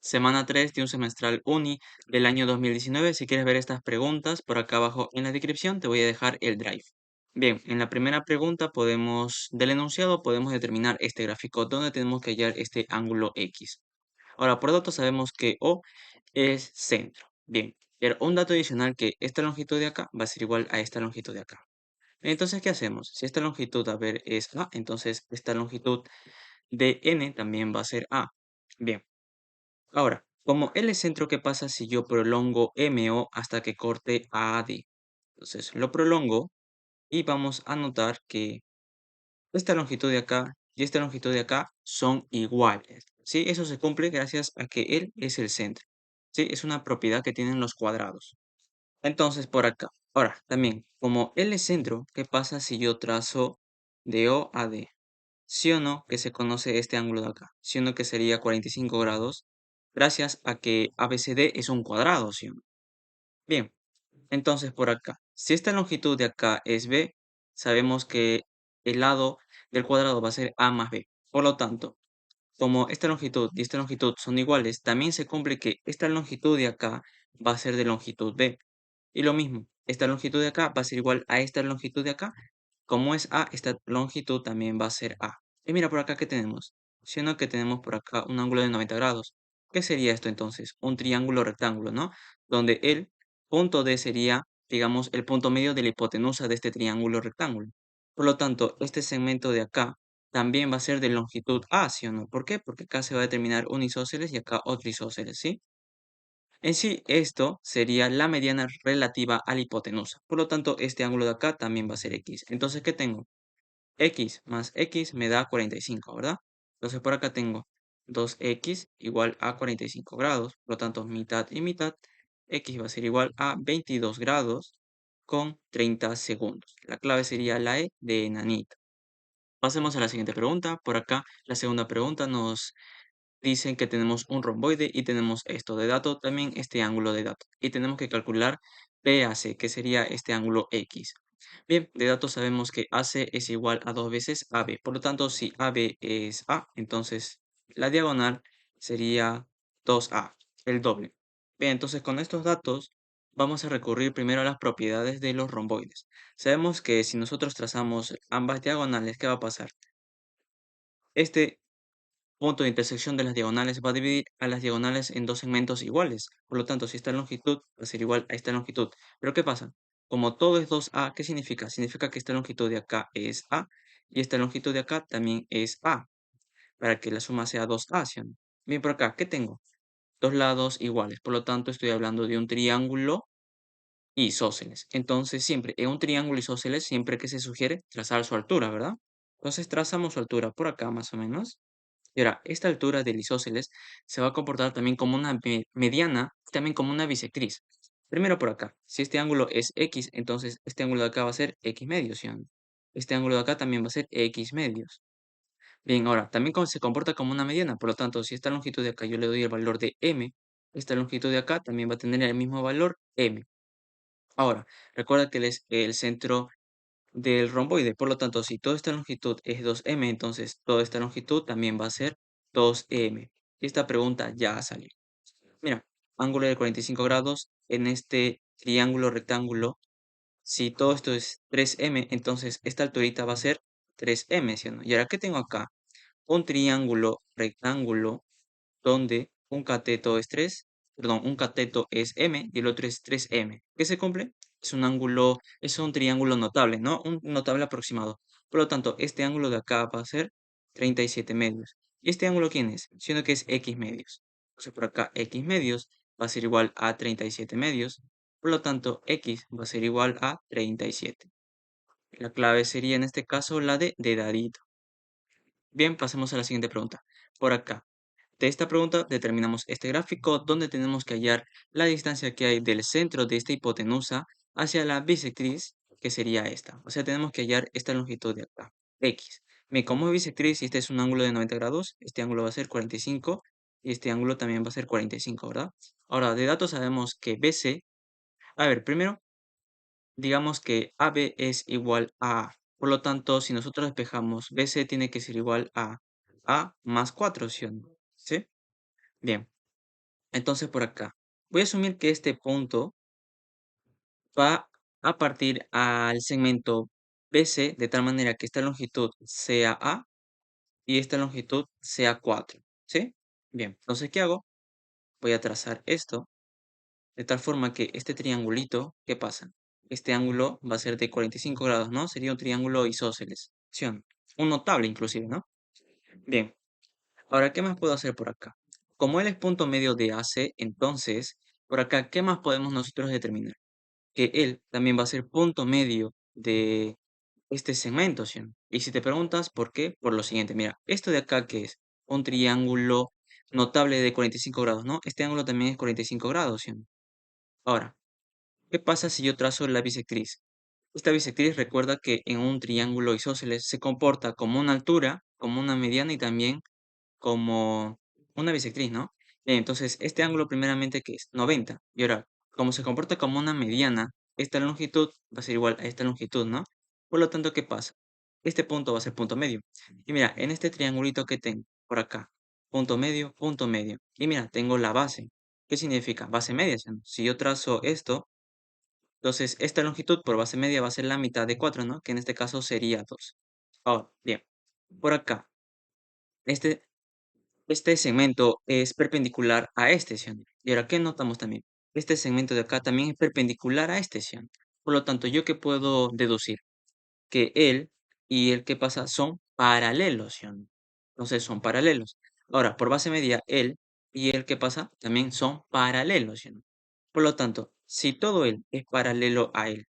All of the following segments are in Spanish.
semana 3 de un semestral uni del año 2019. Si quieres ver estas preguntas, por acá abajo en la descripción te voy a dejar el drive. Bien, en la primera pregunta del enunciado podemos determinar este gráfico donde tenemos que hallar este ángulo X. Ahora, por datos sabemos que O es centro. Bien, pero un dato adicional que esta longitud de acá va a ser igual a esta longitud de acá. Entonces, ¿qué hacemos? Si esta longitud, a ver, es A, entonces esta longitud de N también va a ser A. Bien, ahora, como L es centro, ¿qué pasa si yo prolongo MO hasta que corte a AD? Entonces, lo prolongo y vamos a notar que esta longitud de acá y esta longitud de acá son iguales, ¿sí? Eso se cumple gracias a que él es el centro, ¿sí? Es una propiedad que tienen los cuadrados. Entonces, por acá. Ahora, también, como él es centro, ¿qué pasa si yo trazo de O a D? ¿Sí o no que se conoce este ángulo de acá? ¿Sí o no que sería 45 grados? Gracias a que ABCD es un cuadrado, ¿sí o no? Bien, entonces por acá, si esta longitud de acá es B, sabemos que el lado del cuadrado va a ser A más B. Por lo tanto, como esta longitud y esta longitud son iguales, también se cumple que esta longitud de acá va a ser de longitud B. Y lo mismo, esta longitud de acá va a ser igual a esta longitud de acá. Como es A, esta longitud también va a ser A. Y mira por acá que tenemos. Siendo que tenemos por acá un ángulo de 90 grados. ¿Qué sería esto entonces? Un triángulo rectángulo, ¿no? Donde el punto D sería, digamos, el punto medio de la hipotenusa de este triángulo rectángulo. Por lo tanto, este segmento de acá también va a ser de longitud A, ¿sí o no? ¿Por qué? Porque acá se va a determinar un isósceles y acá otro isósceles, ¿sí? En sí, esto sería la mediana relativa a la hipotenusa. Por lo tanto, este ángulo de acá también va a ser X. Entonces, ¿qué tengo? X más X me da 45, ¿verdad? Entonces, por acá tengo 2X igual a 45 grados. Por lo tanto, mitad y mitad. X va a ser igual a 22 grados con 30 segundos. La clave sería la E de enanito. Pasemos a la siguiente pregunta. Por acá, la segunda pregunta nos dicen que tenemos un romboide y tenemos esto de dato, también este ángulo de dato. Y tenemos que calcular PAC, que sería este ángulo X. Bien, de dato sabemos que AC es igual a 2 veces AB. Por lo tanto, si AB es A, entonces la diagonal sería 2A, el doble. Bien, entonces con estos datos vamos a recurrir primero a las propiedades de los romboides. Sabemos que si nosotros trazamos ambas diagonales, ¿qué va a pasar? Este punto de intersección de las diagonales va a dividir a las diagonales en dos segmentos iguales. Por lo tanto, si esta longitud va a ser igual a esta longitud. Pero ¿qué pasa? Como todo es 2A, ¿qué significa? Significa que esta longitud de acá es A y esta longitud de acá también es A, para que la suma sea 2A, ¿sí o no? Bien, por acá, ¿qué tengo? Dos lados iguales. Por lo tanto, estoy hablando de un triángulo isósceles. Entonces, siempre en un triángulo isósceles, siempre que se sugiere trazar su altura, ¿verdad? Entonces, trazamos su altura por acá más o menos. Y ahora, esta altura del isósceles se va a comportar también como una mediana, también como una bisectriz. Primero por acá, si este ángulo es X, entonces este ángulo de acá va a ser X medios, ¿sí o no? Este ángulo de acá también va a ser X medios. Bien, ahora, también se comporta como una mediana, por lo tanto, si esta longitud de acá yo le doy el valor de M, esta longitud de acá también va a tener el mismo valor M. Ahora, recuerda que él es el centro del romboide. Por lo tanto, si toda esta longitud es 2m, entonces toda esta longitud también va a ser 2m. Y esta pregunta ya ha salido. Mira, ángulo de 45 grados en este triángulo rectángulo. Si todo esto es 3m, entonces esta alturita va a ser 3m, ¿sí o no? Y ahora, ¿qué tengo acá? Un triángulo rectángulo donde un cateto es 3, perdón, un cateto es M y el otro es 3M. ¿Qué se cumple? Es un ángulo, es un triángulo notable, ¿no? Un notable aproximado. Por lo tanto, este ángulo de acá va a ser 37 medios. ¿Y este ángulo quién es? Siendo que es X medios. Entonces por acá X medios va a ser igual a 37 medios. Por lo tanto, X va a ser igual a 37. La clave sería en este caso la de dedadito. Bien, pasemos a la siguiente pregunta. Por acá. De esta pregunta determinamos este gráfico donde tenemos que hallar la distancia que hay del centro de esta hipotenusa hacia la bisectriz, que sería esta. O sea, tenemos que hallar esta longitud de acá, X. Bien, como es bisectriz y este es un ángulo de 90 grados, este ángulo va a ser 45 y este ángulo también va a ser 45, ¿verdad? Ahora, de datos sabemos que BC, a ver, primero, digamos que AB es igual a A. Por lo tanto, si nosotros despejamos, BC tiene que ser igual a A más 4, ¿sí o no? ¿Sí? Bien. Entonces por acá, voy a asumir que este punto va a partir al segmento BC de tal manera que esta longitud sea A y esta longitud sea 4, ¿sí? Bien, entonces, ¿qué hago? Voy a trazar esto de tal forma que este triangulito, ¿qué pasa? Este ángulo va a ser de 45 grados, ¿no? Sería un triángulo isósceles, ¿sí o no? Un notable inclusive, ¿no? Bien, ahora, ¿qué más puedo hacer por acá? Como él es punto medio de AC, entonces, por acá, ¿qué más podemos nosotros determinar? Que él también va a ser punto medio de este segmento, ¿sí o no? Y si te preguntas por qué, por lo siguiente, mira, esto de acá que es un triángulo notable de 45 grados, ¿no? Este ángulo también es 45 grados, ¿sí o no? Ahora, ¿qué pasa si yo trazo la bisectriz? Esta bisectriz recuerda que en un triángulo isósceles se comporta como una altura, como una mediana y también como una bisectriz, ¿no? Entonces, este ángulo primeramente que es 90. Y ahora, como se comporta como una mediana, esta longitud va a ser igual a esta longitud, ¿no? Por lo tanto, ¿qué pasa? Este punto va a ser punto medio. Y mira, en este triangulito que tengo por acá, punto medio, punto medio. Y mira, tengo la base. ¿Qué significa? Base media, ¿sí o no? Si yo trazo esto, entonces esta longitud por base media va a ser la mitad de 4, ¿no? Que en este caso sería 2. Ahora, bien, por acá, este este segmento es perpendicular a este ción. Y ahora, ¿qué notamos también? Este segmento de acá también es perpendicular a este ción. Por lo tanto, ¿yo qué puedo deducir? Que él y el que pasa son paralelos, ción. Entonces, son paralelos. Ahora, por base media, él y el que pasa también son paralelos, ción. Por lo tanto, si todo él es paralelo a él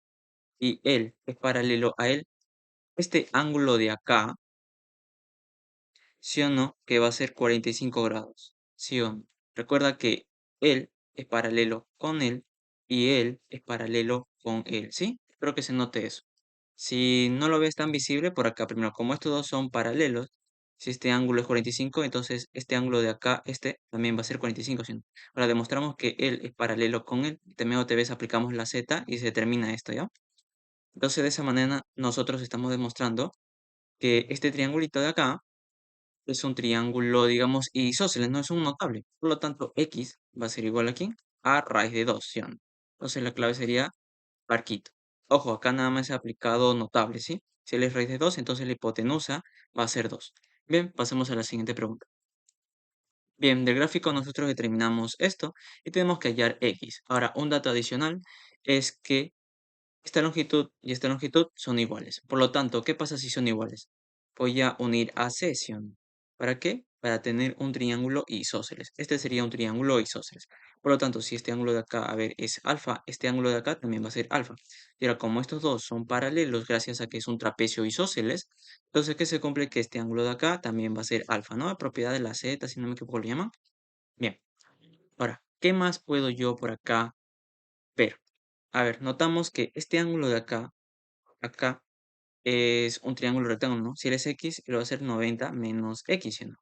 y él es paralelo a él, este ángulo de acá, ¿sí o no? Que va a ser 45 grados. ¿Sí o no? Recuerda que él es paralelo con él y él es paralelo con él, ¿sí? Espero que se note eso. Si no lo ves tan visible, por acá primero, como estos dos son paralelos, si este ángulo es 45, entonces este ángulo de acá, este también va a ser 45, ¿sí o no? Ahora demostramos que él es paralelo con él. También otra vez aplicamos la Z y se termina esto, ¿ya? Entonces de esa manera nosotros estamos demostrando que este triangulito de acá es un triángulo, digamos, isósceles, no es un notable. Por lo tanto, x va a ser igual aquí a raíz de 2, ¿sí o no? Entonces la clave sería barquito. Ojo, acá nada más he aplicado notable, ¿sí? Si él es raíz de 2, entonces la hipotenusa va a ser 2. Bien, pasemos a la siguiente pregunta. Bien, del gráfico nosotros determinamos esto y tenemos que hallar x. Ahora, un dato adicional es que esta longitud y esta longitud son iguales. Por lo tanto, ¿qué pasa si son iguales? Voy a unir a sección. ¿Para qué? Para tener un triángulo isósceles. Este sería un triángulo isósceles. Por lo tanto, si este ángulo de acá, a ver, es alfa, este ángulo de acá también va a ser alfa. Y ahora, como estos dos son paralelos gracias a que es un trapecio isósceles, entonces, ¿qué se cumple? Que este ángulo de acá también va a ser alfa, ¿no? La propiedad de la z, si no me equivoco, lo llaman. Bien. Ahora, ¿qué más puedo yo por acá ver? A ver, notamos que este ángulo de acá es un triángulo rectángulo, ¿no? Si él es x, él va a ser 90 menos x, ¿sí o no?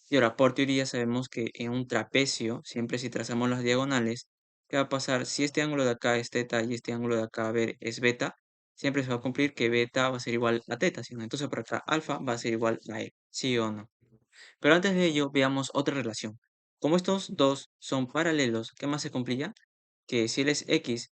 Y ahora, por teoría sabemos que en un trapecio, siempre si trazamos las diagonales, ¿qué va a pasar? Si este ángulo de acá es teta y este ángulo de acá, a ver, es beta, siempre se va a cumplir que beta va a ser igual a teta, ¿sí o no? Entonces por acá alfa va a ser igual a e, ¿sí o no? Pero antes de ello, veamos otra relación. Como estos dos son paralelos, ¿qué más se cumplía? Que si él es x,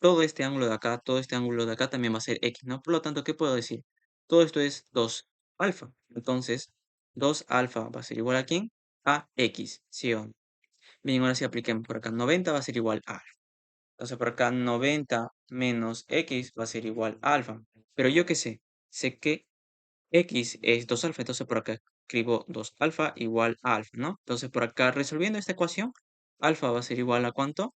todo este ángulo de acá, todo este ángulo de acá también va a ser x, ¿no? Por lo tanto, ¿qué puedo decir? Todo esto es 2 alfa. Entonces, 2 alfa va a ser igual a ¿quién? A x, ¿sí o no? Bien, ahora si apliquemos por acá, 90 va a ser igual a alfa. Entonces, por acá, 90 menos x va a ser igual a alfa. Pero yo qué sé, sé que x es 2 alfa, entonces por acá escribo 2 alfa igual a alfa, ¿no? Entonces, por acá, resolviendo esta ecuación, alfa va a ser igual a ¿cuánto?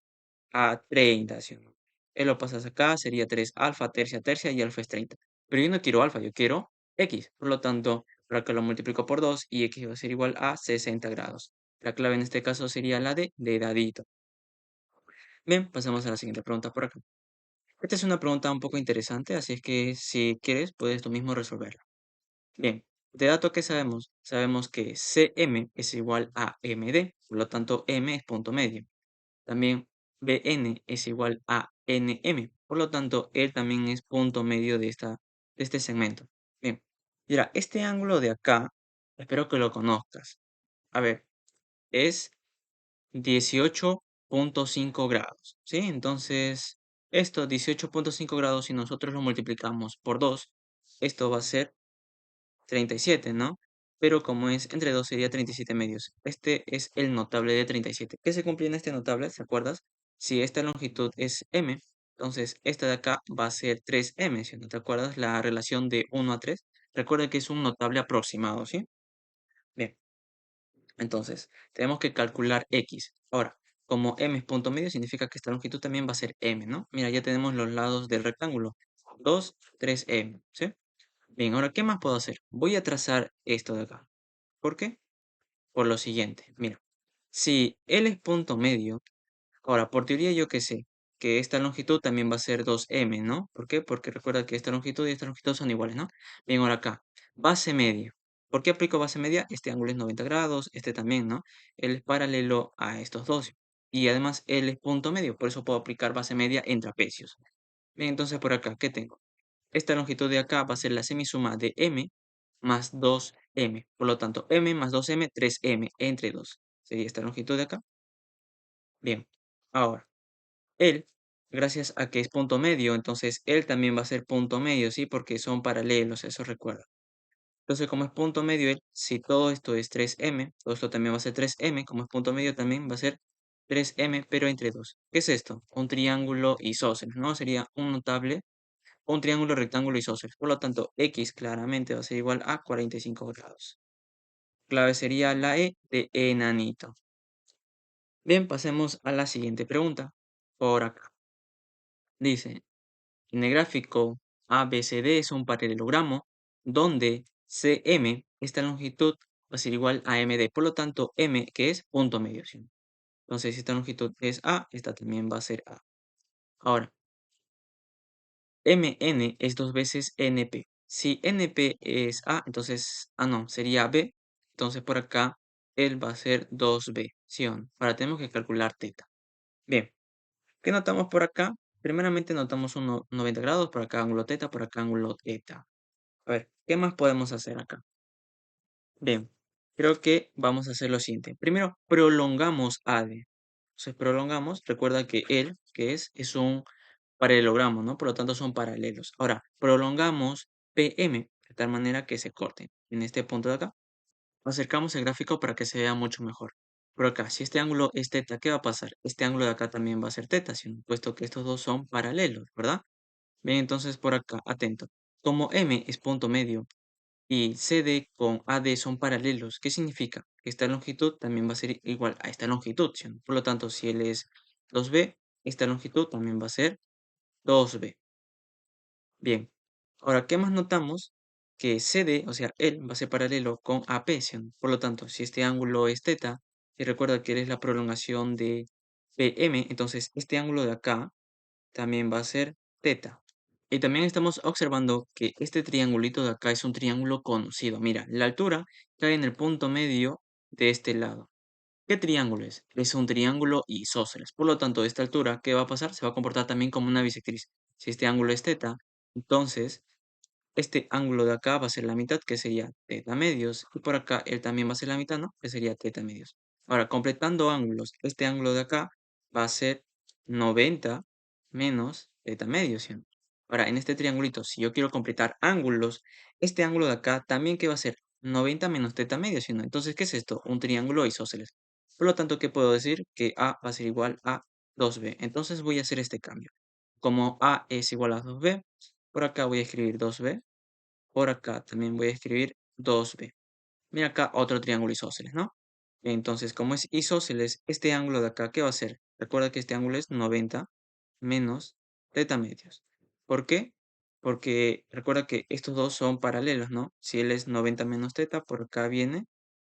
A 30, ¿sí o no? Lo pasas acá, sería 3 alfa, tercia, tercia y alfa es 30. Pero yo no quiero alfa, yo quiero x. Por lo tanto, por acá lo multiplico por 2 y x va a ser igual a 60 grados. La clave en este caso sería la de dadito. Bien, pasamos a la siguiente pregunta por acá. Esta es una pregunta un poco interesante, así es que si quieres, puedes tú mismo resolverla. Bien, de dato que sabemos, sabemos que CM es igual a MD, por lo tanto M es punto medio. También BN es igual a NM. Por lo tanto, él también es punto medio de este segmento. Bien, mira, este ángulo de acá, espero que lo conozcas. A ver, es 18,5 grados, ¿sí? Entonces, esto, 18,5 grados, si nosotros lo multiplicamos por 2, esto va a ser 37, ¿no? Pero como es entre 2 sería 37 medios. Este es el notable de 37. ¿Qué se cumple en este notable? ¿Se acuerdas? Si esta longitud es m, entonces esta de acá va a ser 3m, ¿sí? ¿No te acuerdas la relación de 1 a 3? Recuerda que es un notable aproximado, ¿sí? Bien, entonces tenemos que calcular x. Ahora, como m es punto medio, significa que esta longitud también va a ser m, ¿no? Mira, ya tenemos los lados del rectángulo. 2, 3m, ¿sí? Bien, ahora, ¿qué más puedo hacer? Voy a trazar esto de acá. ¿Por qué? Por lo siguiente, mira, si L es punto medio, ahora, por teoría yo que sé que esta longitud también va a ser 2m, ¿no? ¿Por qué? Porque recuerda que esta longitud y esta longitud son iguales, ¿no? Bien, ahora acá, base media. ¿Por qué aplico base media? Este ángulo es 90 grados, este también, ¿no? Él es paralelo a estos dos. Y además, él es punto medio, por eso puedo aplicar base media en trapecios. Bien, entonces por acá, ¿qué tengo? Esta longitud de acá va a ser la semisuma de m más 2m. Por lo tanto, m más 2m, 3m entre 2. Sería esta longitud de acá. Bien. Ahora, él, gracias a que es punto medio, entonces él también va a ser punto medio, ¿sí? Porque son paralelos, eso recuerda. Entonces, como es punto medio, él, si todo esto es 3m, todo esto también va a ser 3m, como es punto medio también va a ser 3m, pero entre 2. ¿Qué es esto? Un triángulo isósceles, ¿no? Sería un notable un triángulo rectángulo isósceles. Por lo tanto, x claramente va a ser igual a 45 grados. Clave sería la E de enanito. Bien, pasemos a la siguiente pregunta. Por acá. Dice, en el gráfico ABCD es un paralelogramo donde CM, esta longitud, va a ser igual a MD. Por lo tanto, M, que es punto medio. ¿Sí? Entonces, si esta longitud es A, esta también va a ser A. Ahora, MN es dos veces NP. Si NP es A, entonces, no, sería B. Entonces por acá, él va a ser 2B, ¿sí o no? Ahora tenemos que calcular teta. Bien, ¿qué notamos por acá? Primeramente notamos un 90 grados, por acá ángulo teta, por acá ángulo teta. A ver, ¿qué más podemos hacer acá? Bien, creo que vamos a hacer lo siguiente. Primero, prolongamos AD. Entonces prolongamos, recuerda que él, que es un paralelogramo, ¿no? Por lo tanto son paralelos. Ahora, prolongamos PM de tal manera que se corten. En este punto de acá, acercamos el gráfico para que se vea mucho mejor. Por acá, si este ángulo es teta, ¿qué va a pasar? Este ángulo de acá también va a ser teta, puesto que estos dos son paralelos, ¿verdad? Bien, entonces por acá, atento. Como M es punto medio y CD con AD son paralelos, ¿qué significa? Que esta longitud también va a ser igual a esta longitud, ¿sí? Por lo tanto, si él es 2B, esta longitud también va a ser 2B. Bien, ahora, ¿qué más notamos? Que CD, o sea, él va a ser paralelo con AP, ¿sí? Por lo tanto, si este ángulo es teta, y recuerda que él es la prolongación de PM, entonces este ángulo de acá también va a ser teta. Y también estamos observando que este triangulito de acá es un triángulo conocido. Mira, la altura cae en el punto medio de este lado. ¿Qué triángulo es? Es un triángulo isósceles. Por lo tanto, esta altura, ¿qué va a pasar? Se va a comportar también como una bisectriz. Si este ángulo es teta, entonces este ángulo de acá va a ser la mitad, que sería teta medios. Y por acá él también va a ser la mitad, ¿no? Que sería teta medios. Ahora, completando ángulos, este ángulo de acá va a ser 90 menos teta medios, ¿sí? Ahora, en este triangulito, si yo quiero completar ángulos, este ángulo de acá también, ¿qué va a ser? 90 menos teta medios, ¿sí? Entonces, ¿qué es esto? Un triángulo isósceles. Por lo tanto, ¿qué puedo decir? Que A va a ser igual a 2B. Entonces voy a hacer este cambio. Como A es igual a 2B, por acá voy a escribir 2B. Por acá también voy a escribir 2B. Mira acá otro triángulo isósceles, ¿no? Entonces, como es isósceles, este ángulo de acá, ¿qué va a ser? Recuerda que este ángulo es 90 menos teta medios. ¿Por qué? Porque recuerda que estos dos son paralelos, ¿no? Si él es 90 menos teta, por acá viene.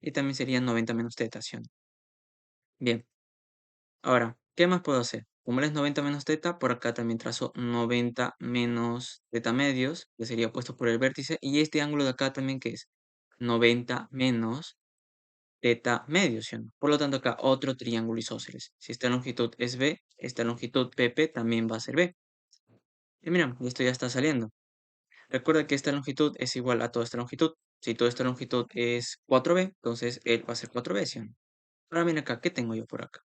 Y también sería 90 menos teta, ¿sí o no? Bien. Ahora, ¿qué más puedo hacer? Como él es 90 menos teta, por acá también trazo 90 menos teta medios, que sería opuesto por el vértice, y este ángulo de acá también que es 90 menos teta medios, ¿sí o no? Por lo tanto, acá otro triángulo isósceles. Si esta longitud es B, esta longitud PP también va a ser B. Y mira, esto ya está saliendo. Recuerda que esta longitud es igual a toda esta longitud. Si toda esta longitud es 4B, entonces él va a ser 4B, ¿sí o no? Ahora mira acá, ¿qué tengo yo por acá?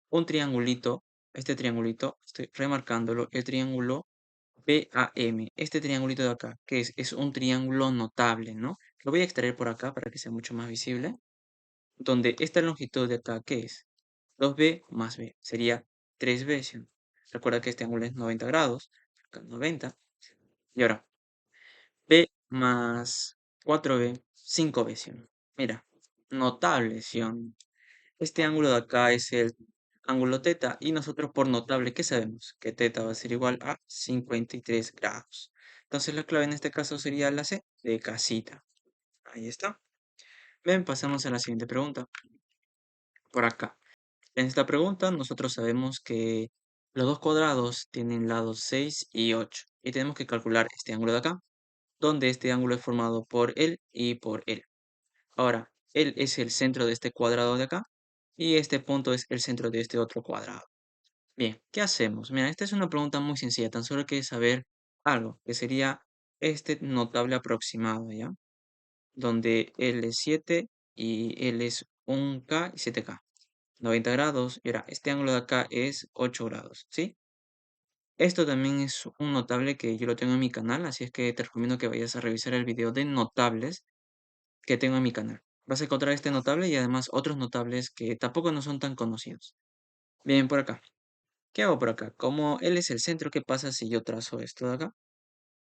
Un triangulito, este triangulito, estoy remarcándolo, el triángulo PAM, este triangulito de acá, que es un triángulo notable, ¿no? Lo voy a extraer por acá para que sea mucho más visible, donde esta longitud de acá, ¿qué es? 2b más b, sería 3b, ¿sí? Recuerda que este ángulo es 90 grados, acá 90, y ahora b más 4b, 5b, ¿sí? Mira, notable, ¿sí? Este ángulo de acá es el ángulo teta y nosotros por notable, ¿qué sabemos? Que teta va a ser igual a 53 grados. Entonces la clave en este caso sería la C de casita. Ahí está. Ven, pasamos a la siguiente pregunta. Por acá. En esta pregunta nosotros sabemos que los dos cuadrados tienen lados 6 y 8. Y tenemos que calcular este ángulo de acá, donde este ángulo es formado por él y por él. Ahora, él es el centro de este cuadrado de acá y este punto es el centro de este otro cuadrado. Bien, ¿qué hacemos? Mira, esta es una pregunta muy sencilla, tan solo hay que saber algo, que sería este notable aproximado, ¿ya? Donde L es 7 y L es 1K y 7K. 90 grados, y ahora este ángulo de acá es 8 grados, ¿sí? Esto también es un notable que yo lo tengo en mi canal, así es que te recomiendo que vayas a revisar el video de notables que tengo en mi canal. Vas a encontrar este notable y además otros notables que tampoco no son tan conocidos. Bien, por acá. ¿Qué hago por acá? Como él es el centro, ¿qué pasa si yo trazo esto de acá?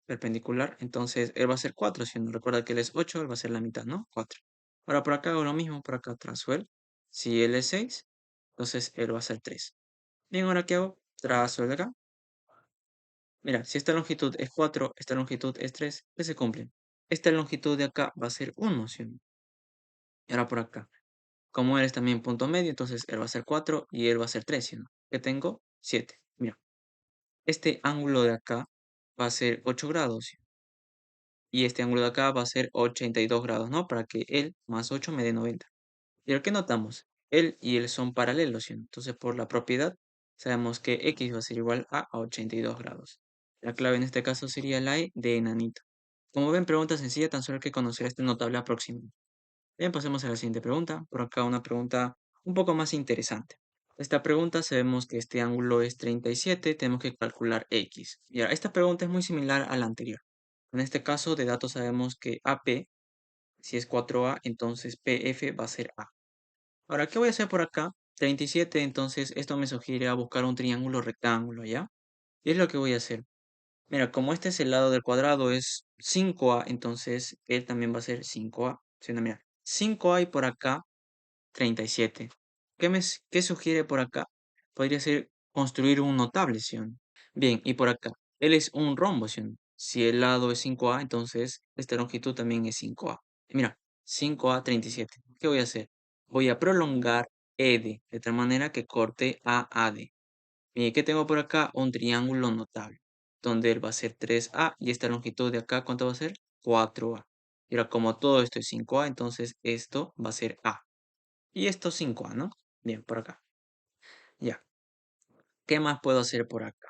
Perpendicular, entonces él va a ser 4, si no recuerda que él es 8, él va a ser la mitad, ¿no? 4. Ahora por acá hago lo mismo, por acá trazo él. Si él es 6, entonces él va a ser 3. Bien, ahora ¿qué hago? Trazo el de acá. Mira, si esta longitud es 4, esta longitud es 3, ¿qué se cumple? Esta longitud de acá va a ser 1, ¿sí o no? Y ahora por acá. Como él es también punto medio, entonces él va a ser 4 y él va a ser 3, ¿sí o no? ¿Qué tengo? 7. Mira, este ángulo de acá va a ser 8 grados, ¿sí? Y este ángulo de acá va a ser 82 grados, ¿no? Para que él más 8 me dé 90. ¿Y ahora qué notamos? Él y él son paralelos, ¿sí? Entonces, por la propiedad, sabemos que X va a ser igual a 82 grados. La clave en este caso sería la E de enanito. Como ven, pregunta sencilla, tan solo hay que conocer este notable aproximado. Bien, pasemos a la siguiente pregunta. Por acá una pregunta un poco más interesante. Esta pregunta sabemos que este ángulo es 37, tenemos que calcular X. Y ahora, esta pregunta es muy similar a la anterior. En este caso de datos sabemos que AP, si es 4A, entonces PF va a ser A. Ahora, ¿qué voy a hacer por acá? 37, entonces esto me sugiere a buscar un triángulo rectángulo, ¿ya? Y es lo que voy a hacer. Mira, como este es el lado del cuadrado, es 5A, entonces él también va a ser 5A. ¿Sí? No, mira, 5A y por acá 37. ¿Qué sugiere por acá? Podría ser construir un notable, ¿sí? Bien, y por acá, él es un rombo, ¿sí? Si el lado es 5A, entonces esta longitud también es 5A. Y mira, 5A 37. ¿Qué voy a hacer? Voy a prolongar ED, de tal manera que corte AAD. ¿Y qué tengo por acá? Un triángulo notable, donde él va a ser 3A y esta longitud de acá, ¿cuánto va a ser? 4A. Y ahora, como todo esto es 5A, entonces esto va a ser A. Y esto 5A, ¿no? Bien, por acá. Ya. ¿Qué más puedo hacer por acá?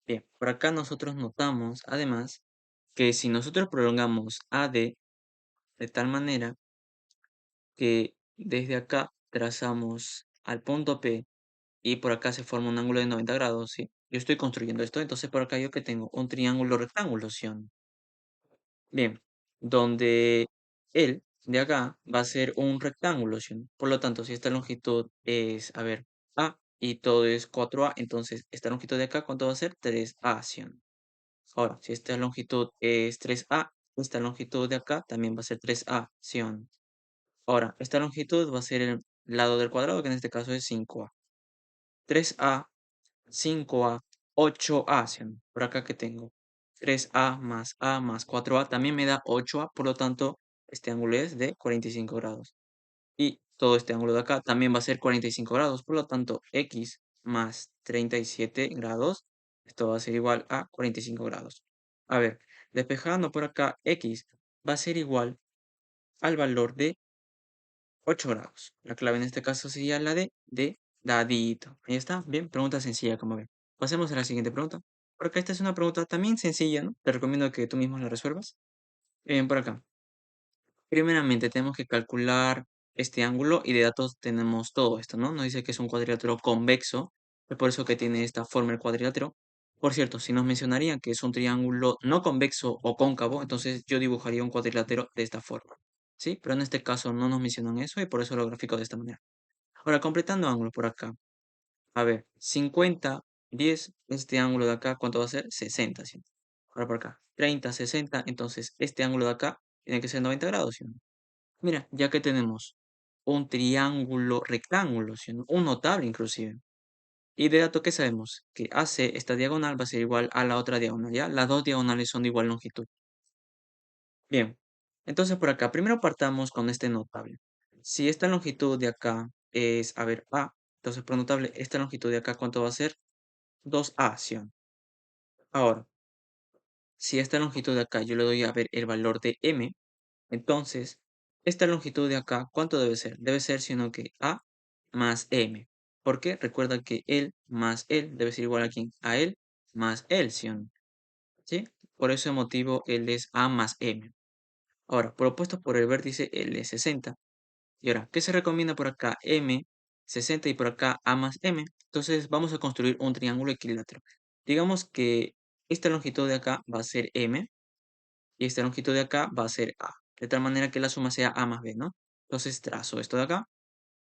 Bien, por acá nosotros notamos, además, que si nosotros prolongamos AD de tal manera que desde acá trazamos al punto P y por acá se forma un ángulo de 90 grados, ¿sí? Yo estoy construyendo esto, entonces por acá yo que tengo un triángulo rectángulo, ¿sí o no? Bien, donde él de acá va a ser un rectángulo, ¿sí o no? Por lo tanto, si esta longitud es, a ver, A y todo es 4A, entonces esta longitud de acá, ¿cuánto va a ser? 3A, ¿sí o no? Ahora, si esta longitud es 3A, esta longitud de acá también va a ser 3A, ¿sí o no? Ahora, esta longitud va a ser el lado del cuadrado, que en este caso es 5A. 3A, 5A, 8A, ¿sí o no? Por acá que tengo 3A más 4A también me da 8A, por lo tanto, este ángulo es de 45 grados. Y todo este ángulo de acá también va a ser 45 grados, por lo tanto, X más 37 grados, esto va a ser igual a 45 grados. A ver, despejando por acá, X va a ser igual al valor de 8 grados. La clave en este caso sería la de dadito. Ahí está. Bien, pregunta sencilla, como ven. Pasemos a la siguiente pregunta. Por acá esta es una pregunta también sencilla, ¿no? Te recomiendo que tú mismo la resuelvas. Bien, por acá. Primeramente tenemos que calcular este ángulo y de datos tenemos todo esto, ¿no? Nos dice que es un cuadrilátero convexo, es por eso que tiene esta forma el cuadrilátero. Por cierto, si nos mencionarían que es un triángulo no convexo o cóncavo, entonces yo dibujaría un cuadrilátero de esta forma, ¿sí? Pero en este caso no nos mencionan eso y por eso lo grafico de esta manera. Ahora, completando ángulo por acá. A ver, 50, 10, este ángulo de acá, ¿cuánto va a ser? 60, ¿sí? Ahora por acá, 30, 60, entonces este ángulo de acá tiene que ser 90 grados, ¿sí? Mira, ya que tenemos un triángulo rectángulo, ¿sí? Un notable inclusive. Y de dato, ¿qué sabemos? Que AC, esta diagonal, va a ser igual a la otra diagonal, ¿ya? Las dos diagonales son de igual longitud. Bien, entonces por acá, primero partamos con este notable. Si esta longitud de acá es, a ver, A, entonces por notable, esta longitud de acá, ¿cuánto va a ser? 2A, ¿sí? Ahora, si esta longitud de acá yo le doy a ver el valor de M, entonces esta longitud de acá, ¿cuánto debe ser? Debe ser sino que A más M. ¿Por qué? Recuerda que L más L debe ser igual a quién? A L más L, ¿sí o no? ¿Sí? Por ese motivo L es A más M. Ahora, propuesto por el vértice L es 60. Y ahora, ¿qué se recomienda por acá? M, 60 y por acá A más M. Entonces vamos a construir un triángulo equilátero. Digamos que esta longitud de acá va a ser M y esta longitud de acá va a ser A. De tal manera que la suma sea A más B, ¿no? Entonces trazo esto de acá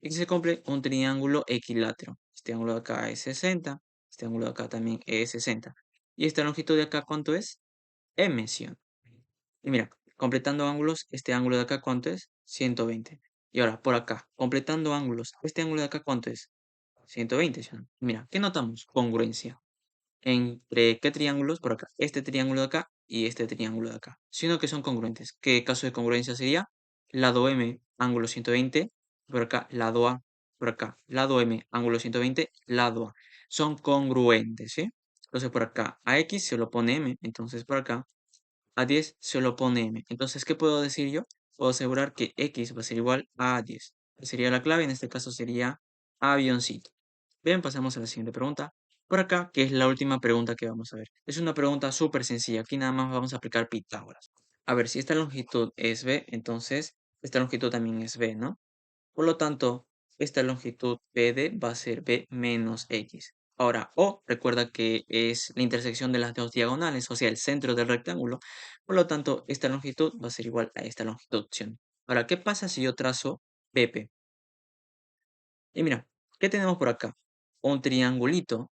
y que se cumple un triángulo equilátero. Este ángulo de acá es 60, este ángulo de acá también es 60. ¿Y esta longitud de acá cuánto es? M, ¿sí? Y mira, completando ángulos, este ángulo de acá, ¿cuánto es? 120. Y ahora, por acá, completando ángulos, este ángulo de acá, ¿cuánto es? 120, ¿sí o no? Mira, ¿qué notamos? Congruencia. ¿Entre qué triángulos? Por acá. Este triángulo de acá y este triángulo de acá. Sino que son congruentes. ¿Qué caso de congruencia sería? Lado M, ángulo 120. Por acá, lado A. Por acá, lado M, ángulo 120. Lado A. Son congruentes, ¿sí? Entonces, por acá, a X se lo pone M. Entonces, por acá, a 10 se lo pone M. Entonces, ¿qué puedo decir yo? Puedo asegurar que X va a ser igual a 10. ¿Qué sería la clave? En este caso sería avioncito. Bien, pasamos a la siguiente pregunta. Por acá, que es la última pregunta que vamos a ver. Es una pregunta súper sencilla. Aquí nada más vamos a aplicar Pitágoras. A ver, si esta longitud es B, entonces esta longitud también es B, ¿no? Por lo tanto, esta longitud BD va a ser B menos X. Ahora, O, recuerda que es la intersección de las dos diagonales, o sea, el centro del rectángulo. Por lo tanto, esta longitud va a ser igual a esta longitud, ¿sí? Ahora, ¿qué pasa si yo trazo BP? Y mira, ¿qué tenemos por acá? Un triangulito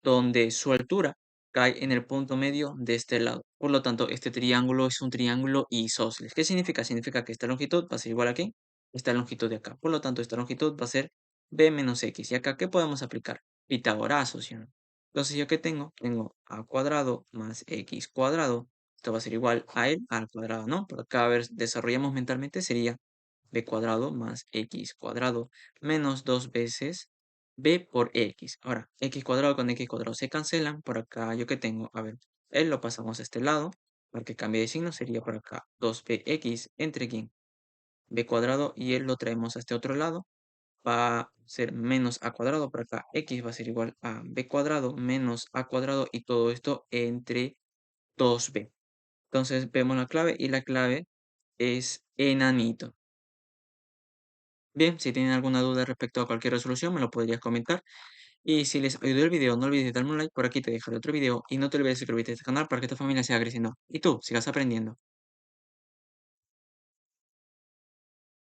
donde su altura cae en el punto medio de este lado. Por lo tanto, este triángulo es un triángulo isósceles. ¿Qué significa? Significa que esta longitud va a ser igual a ¿qué? Esta longitud de acá. Por lo tanto, esta longitud va a ser b menos x. ¿Y acá qué podemos aplicar? Pitágoras, ¿sí o no? Entonces, ¿yo qué tengo? Tengo a cuadrado más x cuadrado. Esto va a ser igual a él al cuadrado, ¿no? Por acá, a ver, desarrollamos mentalmente, sería b cuadrado más x cuadrado menos dos veces b por x. Ahora, x cuadrado con x cuadrado se cancelan. Por acá, ¿yo qué tengo? A ver, él lo pasamos a este lado. Para que cambie de signo sería por acá 2bx entre quién? B cuadrado y él lo traemos a este otro lado. Va a ser menos a cuadrado. Por acá, x va a ser igual a b cuadrado menos a cuadrado y todo esto entre 2b. Entonces vemos la clave y la clave es enanito. Bien, si tienen alguna duda respecto a cualquier resolución, me lo podrías comentar. Y si les ayudó el video, no olvides darme un like, por aquí te dejaré otro video y no te olvides suscribirte a este canal para que esta familia siga creciendo y tú sigas aprendiendo.